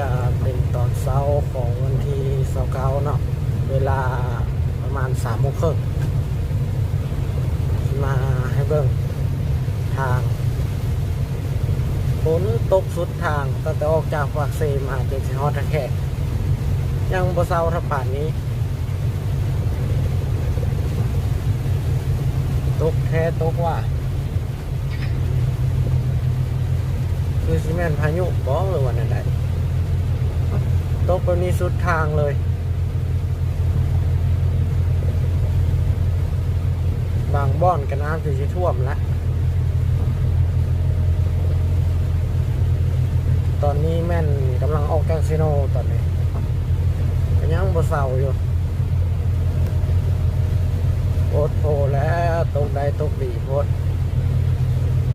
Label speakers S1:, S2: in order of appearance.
S1: ก็เป็นตอนเช้าของวันที่29เนาะเวลาประมาณ3:30มาให้เบิ่งทางฝนตกสุดทางตั้งแต่ออกจากปากเซมาจนถึงฮอดตะแคกยังบ่เช้าถ้าป่านนี้ตกแท้ตกว่าคือซีเมนพายุบ้องหรือวันนั้นได้ตกแบบนี้สุดทางเลยบางบ่อนก็น้ำจะท่วมแล้วตอนนี้แม่นกำลังออกจากซิโนตอนนี้ก็ยังบ่เศร้าอยู่โอดโผแล้วตกใดตกดีโพด